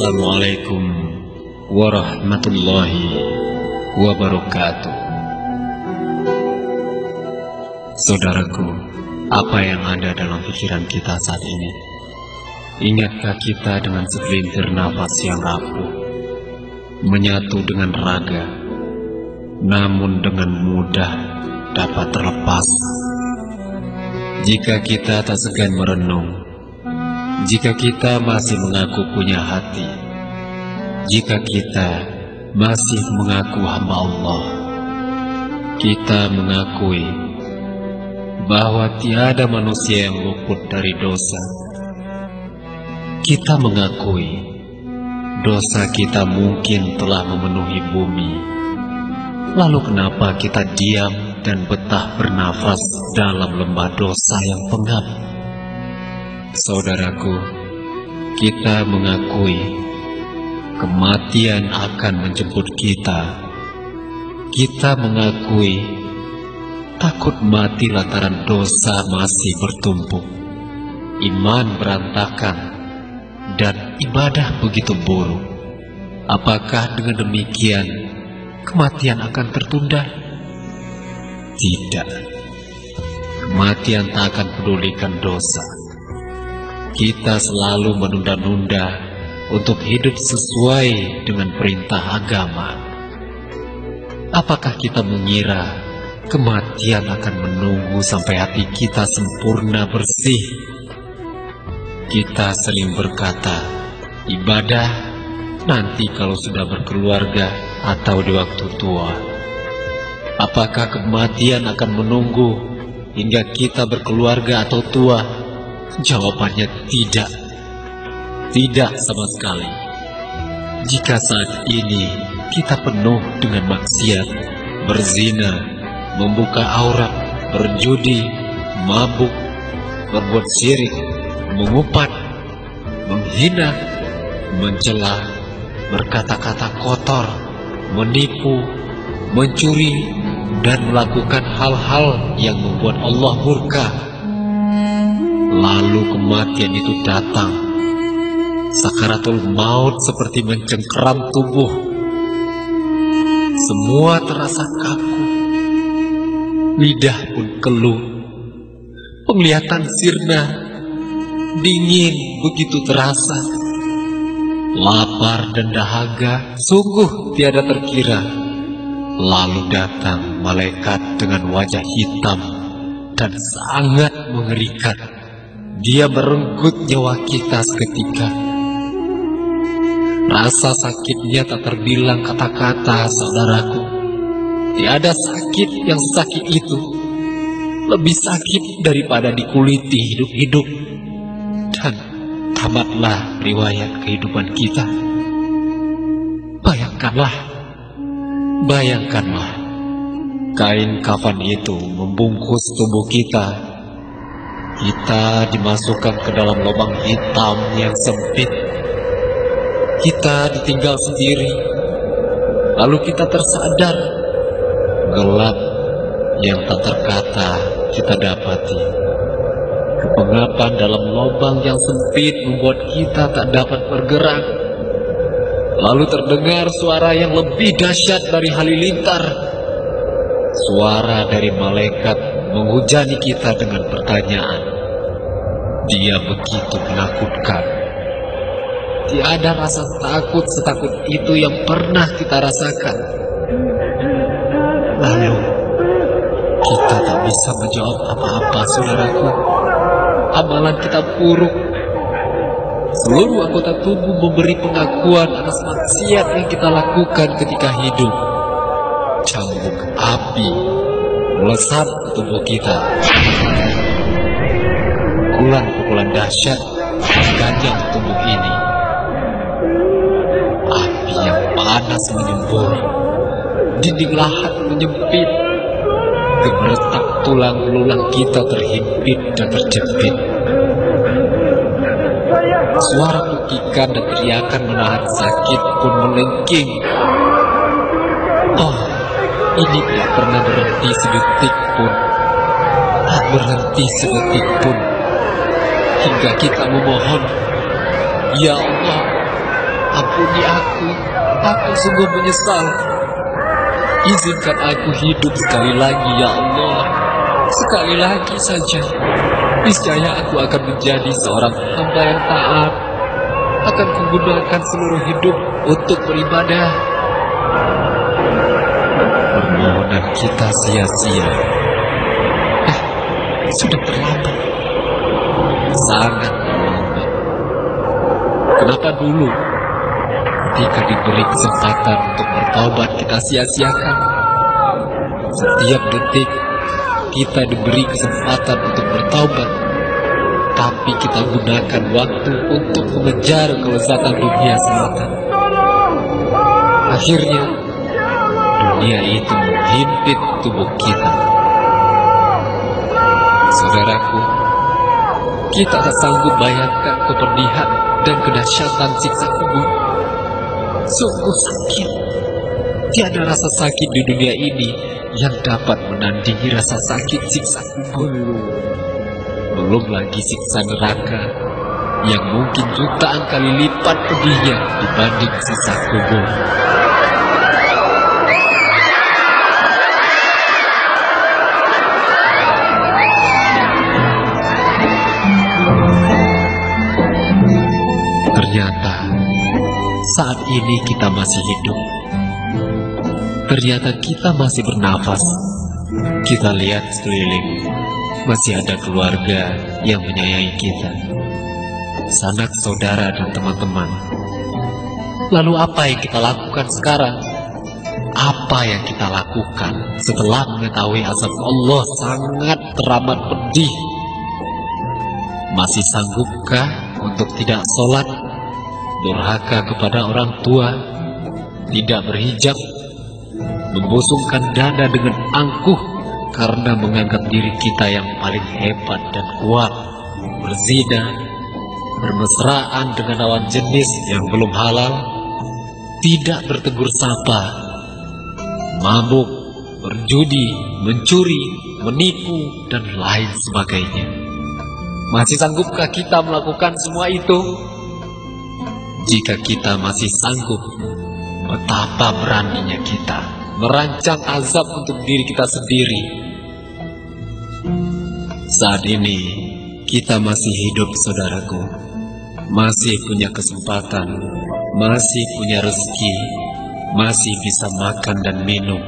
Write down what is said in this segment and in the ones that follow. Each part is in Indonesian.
Assalamualaikum warahmatullahi wabarakatuh. Saudaraku, apa yang ada dalam pikiran kita saat ini? Ingatkah kita dengan segelintir nafas yang rapuh, menyatu dengan raga, namun dengan mudah dapat terlepas? Jika kita tak segan merenung, jika kita masih mengaku punya hati, jika kita masih mengaku hamba Allah, kita mengakui bahwa tiada manusia yang luput dari dosa. Kita mengakui dosa kita mungkin telah memenuhi bumi. Lalu kenapa kita diam dan betah bernafas dalam lembah dosa yang pengap? Saudaraku, kita mengakui kematian akan menjemput kita. Kita mengakui takut mati lantaran dosa masih bertumpuk, iman berantakan, dan ibadah begitu buruk. Apakah dengan demikian kematian akan tertunda? Tidak. Kematian tak akan pedulikan dosa. Kita selalu menunda-nunda untuk hidup sesuai dengan perintah agama. Apakah kita mengira kematian akan menunggu sampai hati kita sempurna bersih? Kita sering berkata, ibadah nanti kalau sudah berkeluarga atau di waktu tua. Apakah kematian akan menunggu hingga kita berkeluarga atau tua? Jawabannya tidak. Tidak sama sekali. Jika saat ini kita penuh dengan maksiat, berzina, membuka aurat, berjudi, mabuk, berbuat syirik, mengupat, menghina, mencela, berkata-kata kotor, menipu, mencuri, dan melakukan hal-hal yang membuat Allah murka. Lalu kematian itu datang. Sakaratul maut seperti mencengkeram tubuh. Semua terasa kaku. Lidah pun keluh. Penglihatan sirna, dingin begitu terasa. Lapar dan dahaga sungguh tiada terkira. Lalu datang malaikat dengan wajah hitam dan sangat mengerikan. Dia merenggut nyawa kita seketika. Rasa sakitnya tak terbilang kata-kata, saudaraku. Tiada sakit yang sakit itu. Lebih sakit daripada dikuliti hidup-hidup. Dan tamatlah riwayat kehidupan kita. Bayangkanlah, kain kafan itu membungkus tubuh kita. Kita dimasukkan ke dalam lubang hitam yang sempit. Kita ditinggal sendiri. Lalu kita tersadar. Gelap yang tak terkata kita dapati. Kepengapan dalam lubang yang sempit membuat kita tak dapat bergerak. Lalu terdengar suara yang lebih dahsyat dari halilintar. Suara dari malaikat menghujani kita dengan pertanyaan. Dia begitu menakutkan. Tiada rasa takut setakut itu yang pernah kita rasakan. Lalu kita tak bisa menjawab apa-apa, saudaraku. Amalan kita buruk. Seluruh anggota tubuh memberi pengakuan atas maksiat yang kita lakukan ketika hidup. Cambuk api melesat ke tubuh kita. Pukulan-pukulan dahsyat mengganjal tubuh ini. Api yang panas menyembur, dinding lahat menyempit, gemeretak tulang belulang kita terhimpit dan terjepit. Suara pukikan dan teriakan menahan sakit pun melengking. Oh, ini tidak pernah berhenti sedetik pun. Tak berhenti sedetik pun. Hingga kita memohon, ya Allah, Ampuni aku sungguh menyesal. Izinkan aku hidup sekali lagi ya Allah. Sekali lagi saja. Niscaya aku akan menjadi seorang hamba yang taat. Akan menggunakan seluruh hidup untuk beribadah. Permohonan kita sia-sia. Sudah terlambat. Sangat terlambat. Kenapa dulu ketika diberi kesempatan untuk bertobat kita sia-siakan? Setiap detik kita diberi kesempatan untuk bertobat, tapi kita gunakan waktu untuk mengejar kelezatan dunia semata. Akhirnya dunia itu menghimpit tubuh kita. Saudaraku, kita tak sanggup bayangkan kepedihan dan kedahsyatan siksa kubur. Sungguh sakit. Tiada rasa sakit di dunia ini yang dapat menandingi rasa sakit siksa kubur. Belum lagi siksa neraka yang mungkin jutaan kali lipat pedihnya dibanding siksa kubur. Ternyata saat ini kita masih hidup. Ternyata kita masih bernafas. Kita lihat sekeliling, masih ada keluarga yang menyayangi kita, sanak saudara dan teman-teman. Lalu apa yang kita lakukan sekarang? Apa yang kita lakukan setelah mengetahui azab Allah sangat teramat pedih? Masih sanggupkah untuk tidak sholat, durhaka kepada orang tua, tidak berhijab, membusungkan dada dengan angkuh karena menganggap diri kita yang paling hebat dan kuat, berzina, bermesraan dengan lawan jenis yang belum halal, tidak bertegur sapa, mabuk, berjudi, mencuri, menipu, dan lain sebagainya? Masih sanggupkah kita melakukan semua itu? Jika kita masih sanggup, betapa beraninya kita merancang azab untuk diri kita sendiri. Saat ini kita masih hidup, saudaraku, masih punya kesempatan, masih punya rezeki, masih bisa makan dan minum.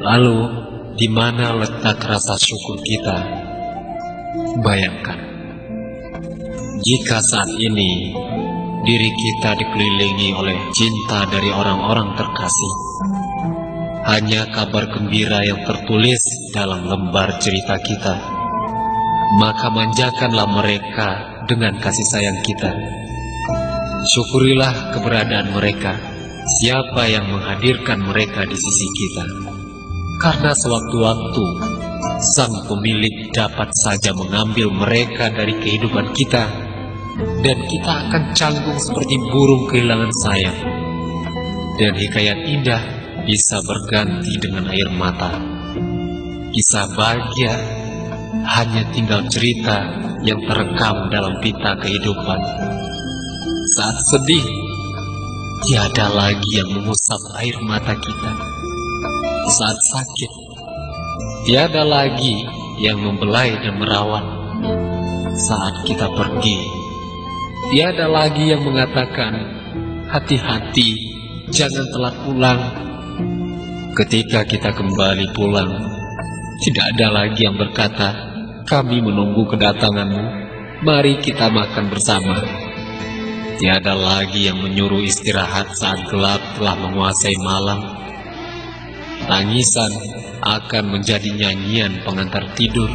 Lalu di mana letak rasa syukur kita? Bayangkan, jika saat ini diri kita dikelilingi oleh cinta dari orang-orang terkasih, hanya kabar gembira yang tertulis dalam lembar cerita kita, maka manjakanlah mereka dengan kasih sayang kita. Syukurilah keberadaan mereka, siapa yang menghadirkan mereka di sisi kita. Karena sewaktu-waktu Sang Pemilik dapat saja mengambil mereka dari kehidupan kita, dan kita akan canggung seperti burung kehilangan sayap. Dan hikayat indah bisa berganti dengan air mata. Kisah bahagia hanya tinggal cerita yang terekam dalam pita kehidupan. Saat sedih, tiada lagi yang mengusap air mata kita. Saat sakit, tiada lagi yang membelai dan merawat. Saat kita pergi, tiada lagi yang mengatakan, hati-hati, jangan telat pulang. Ketika kita kembali pulang, tidak ada lagi yang berkata, kami menunggu kedatanganmu, mari kita makan bersama. Tiada lagi yang menyuruh istirahat saat gelap telah menguasai malam. Tangisan akan menjadi nyanyian pengantar tidur,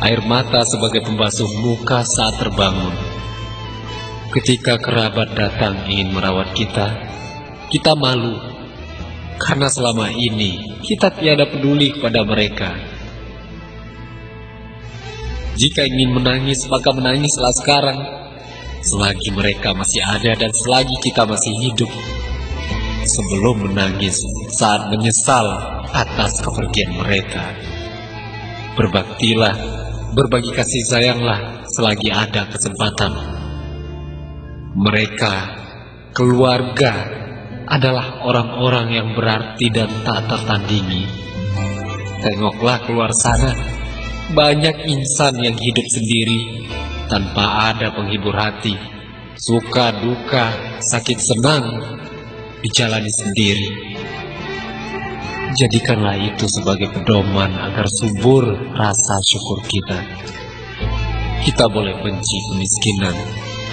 air mata sebagai pembasuh muka saat terbangun. Ketika kerabat datang ingin merawat kita, kita malu, karena selama ini kita tiada peduli kepada mereka. Jika ingin menangis, maka menangislah sekarang, selagi mereka masih ada dan selagi kita masih hidup. Sebelum menangis saat menyesal atas kepergian mereka. Berbaktilah, berbagi kasih sayanglah selagi ada kesempatan. Mereka keluarga adalah orang-orang yang berarti dan tak tertandingi. Tengoklah keluar sana, banyak insan yang hidup sendiri tanpa ada penghibur hati. Suka duka, sakit senang dijalani sendiri. Jadikanlah itu sebagai pedoman agar subur rasa syukur kita. Kita boleh benci kemiskinan,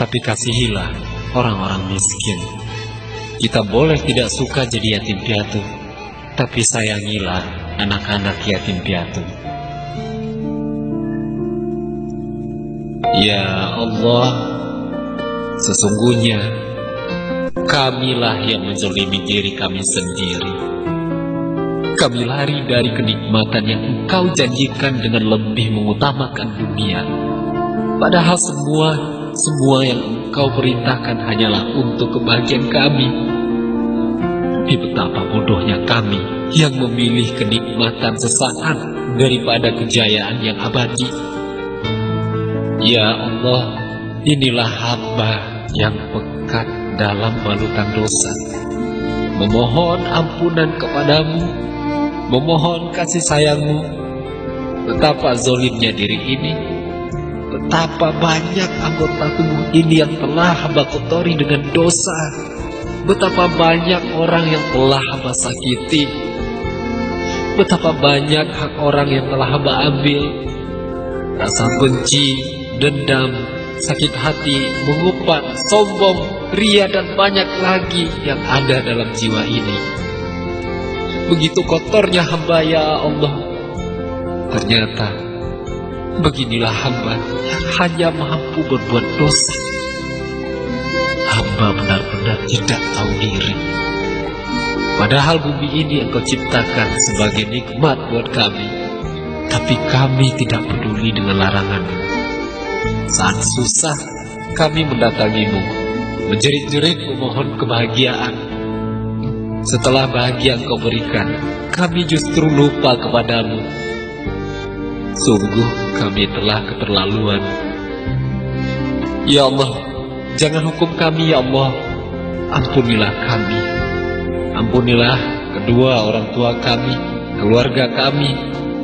tapi kasihilah orang-orang miskin. Kita boleh tidak suka jadi yatim piatu, tapi sayangilah anak-anak yatim piatu. Ya Allah, sesungguhnya kamilah yang menzalimi diri kami sendiri. Kami lari dari kenikmatan yang Engkau janjikan dengan lebih mengutamakan dunia. Padahal semua yang Engkau perintahkan hanyalah untuk kebahagiaan kami. Tapi betapa bodohnya kami yang memilih kenikmatan sesaat daripada kejayaan yang abadi. Ya Allah, inilah hamba yang pekat dalam balutan dosa, memohon ampunan kepadamu, memohon kasih sayangmu. Betapa zolimnya diri ini, betapa banyak anggota tubuh ini yang telah hamba kotori dengan dosa, betapa banyak orang yang telah hamba sakiti, betapa banyak hak orang yang telah hamba ambil. Rasa benci, dendam, sakit hati, mengumpat, sombong, ria, dan banyak lagi yang ada dalam jiwa ini. Begitu kotornya hamba, ya Allah. Ternyata beginilah hamba yang hanya mampu berbuat dosa. Hamba benar-benar tidak tahu diri. Padahal bumi ini Engkau ciptakan sebagai nikmat buat kami, tapi kami tidak peduli dengan larangan-Mu. Saat susah, kami mendatangi-Mu, menjerit-jerit memohon kebahagiaan. Setelah bahagia Engkau berikan, kami justru lupa kepadamu. Sungguh kami telah keterlaluan. Ya Allah, jangan hukum kami, ya Allah. Ampunilah kami. Ampunilah kedua orang tua kami, keluarga kami,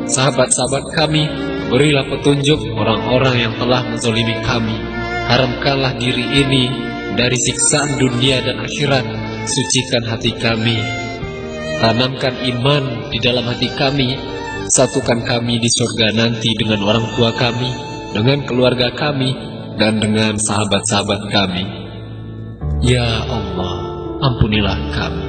sahabat-sahabat kami. Berilah petunjuk orang-orang yang telah menzalimi kami. Haramkanlah diri ini dari siksaan dunia dan akhirat. Sucikan hati kami, tanamkan iman di dalam hati kami. Satukan kami di surga nanti dengan orang tua kami, dengan keluarga kami, dan dengan sahabat-sahabat kami. Ya Allah, ampunilah kami.